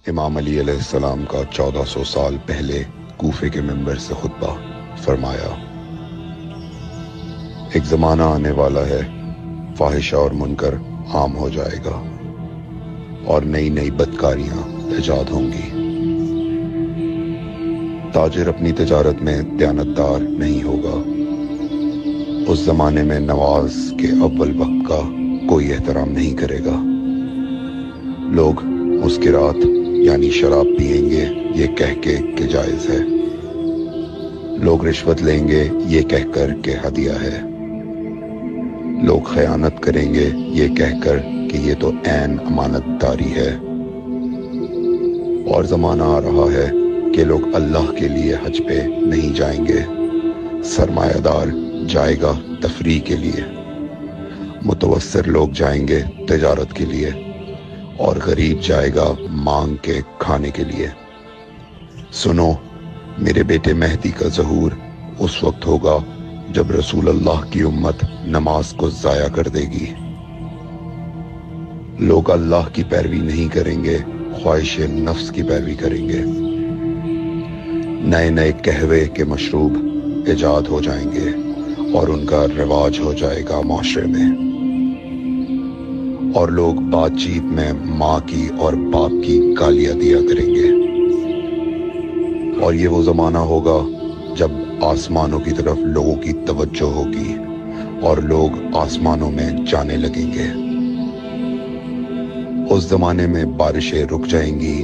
امام علی علیہ السلام کا 1400 سال پہلے کوفے کے منبر سے خطبہ فرمایا، ایک زمانہ آنے والا ہے، فاحشہ اور منکر عام ہو جائے گا اور نئی نئی بدکاریاں ایجاد ہوں گی۔ تاجر اپنی تجارت میں دیانتدار نہیں ہوگا۔ اس زمانے میں نماز کے اول وقت کا کوئی احترام نہیں کرے گا۔ لوگ مسکرات یعنی شراب پئیں گے یہ کہہ کے کہ جائز ہے۔ لوگ رشوت لیں گے یہ کہہ کر کہ ہدیہ ہے۔ لوگ خیانت کریں گے یہ کہہ کر کہ یہ تو عین امانت داری ہے۔ اور زمانہ آ رہا ہے کہ لوگ اللہ کے لیے حج پہ نہیں جائیں گے۔ سرمایہ دار جائے گا تفریح کے لیے، متوسر لوگ جائیں گے تجارت کے لیے، اور غریب جائے گا مانگ کے کھانے کے لیے۔ سنو، میرے بیٹے مہدی کا ظہور اس وقت ہوگا جب رسول اللہ کی امت نماز کو ضائع کر دے گی۔ لوگ اللہ کی پیروی نہیں کریں گے، خواہش نفس کی پیروی کریں گے۔ نئے نئے قہوے کے مشروب ایجاد ہو جائیں گے اور ان کا رواج ہو جائے گا معاشرے میں، اور لوگ بات چیت میں ماں کی اور باپ کی گالیاں دیا کریں گے۔ اور یہ وہ زمانہ ہوگا جب آسمانوں کی طرف لوگوں کی توجہ ہوگی اور لوگ آسمانوں میں جانے لگیں گے۔ اس زمانے میں بارشیں رک جائیں گی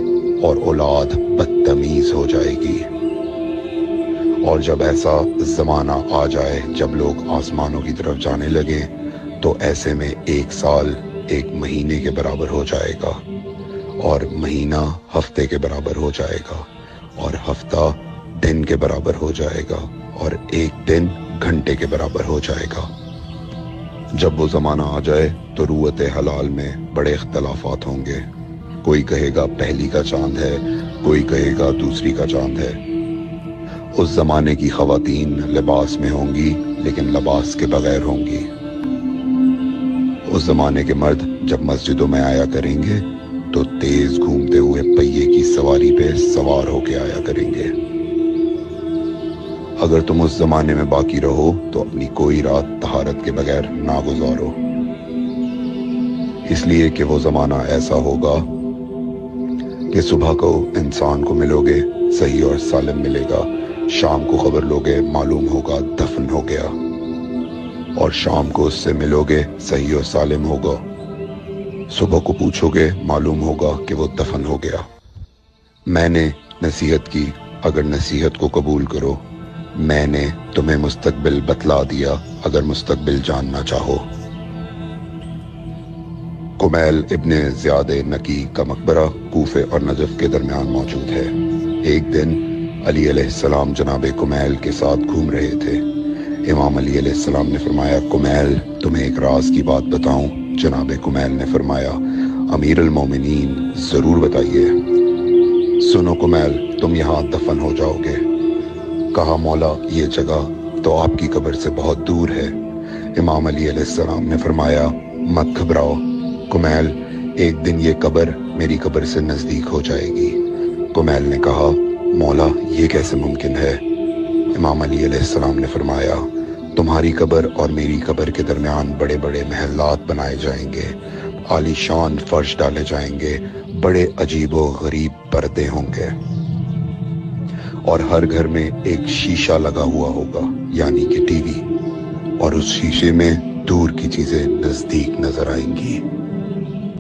اور اولاد بدتمیز ہو جائے گی۔ اور جب ایسا زمانہ آ جائے جب لوگ آسمانوں کی طرف جانے لگیں تو ایسے میں ایک سال ایک مہینے کے برابر ہو جائے گا، اور مہینہ ہفتے کے برابر ہو جائے گا، اور ہفتہ دن کے برابر ہو جائے گا، اور ایک دن گھنٹے کے برابر ہو جائے گا۔ جب وہ زمانہ آ جائے تو روت حلال میں بڑے اختلافات ہوں گے۔ کوئی کہے گا پہلی کا چاند ہے، کوئی کہے گا دوسری کا چاند ہے۔ اس زمانے کی خواتین لباس میں ہوں گی لیکن لباس کے بغیر ہوں گی۔ اس زمانے کے مرد جب مسجدوں میں آیا کریں گے تو تیز گھومتے ہوئے پہیے کی سواری پہ سوار ہو کے آیا کریں گے۔ اگر تم اس زمانے میں باقی رہو تو اپنی کوئی رات طہارت کے بغیر نہ گزارو، اس لیے کہ وہ زمانہ ایسا ہوگا کہ صبح کو انسان کو ملو گے صحیح اور سالم ملے گا، شام کو خبر لوگے معلوم ہوگا دفن ہو گیا، اور شام کو اس سے ملو گے صحیح اور سالم ہوگا، صبح کو پوچھو گے معلوم ہوگا کہ وہ دفن ہو گیا۔ میں نے نصیحت کی، اگر نصیحت کو قبول کرو، میں نے تمہیں مستقبل بتلا دیا اگر مستقبل جاننا چاہو۔ کمیل ابن زیاد نکی کا مقبرہ کوفے اور نجف کے درمیان موجود ہے۔ ایک دن علی علیہ السلام جناب کمیل کے ساتھ گھوم رہے تھے۔ امام علی علیہ السلام نے فرمایا، کمیل تمہیں ایک راز کی بات بتاؤں؟ جناب کمیل نے فرمایا، امیر المومنین ضرور بتائیے۔ سنو کمیل، تم یہاں دفن ہو جاؤ گے۔ کہا، مولا یہ جگہ تو آپ کی قبر سے بہت دور ہے۔ امام علی علیہ السلام نے فرمایا، مت گھبراؤ کمیل، ایک دن یہ قبر میری قبر سے نزدیک ہو جائے گی۔ کمیل نے کہا، مولا یہ کیسے ممکن ہے؟ امام علی علیہ السلام نے فرمایا، تمہاری قبر اور میری قبر کے درمیان بڑے بڑے محلات بنائے جائیں گے، عالی شان فرش ڈالے جائیں گے، بڑے عجیب و غریب پردے ہوں گے، اور ہر گھر میں ایک شیشہ لگا ہوا ہوگا یعنی کہ ٹی وی، اور اس شیشے میں دور کی چیزیں نزدیک نظر آئیں گی۔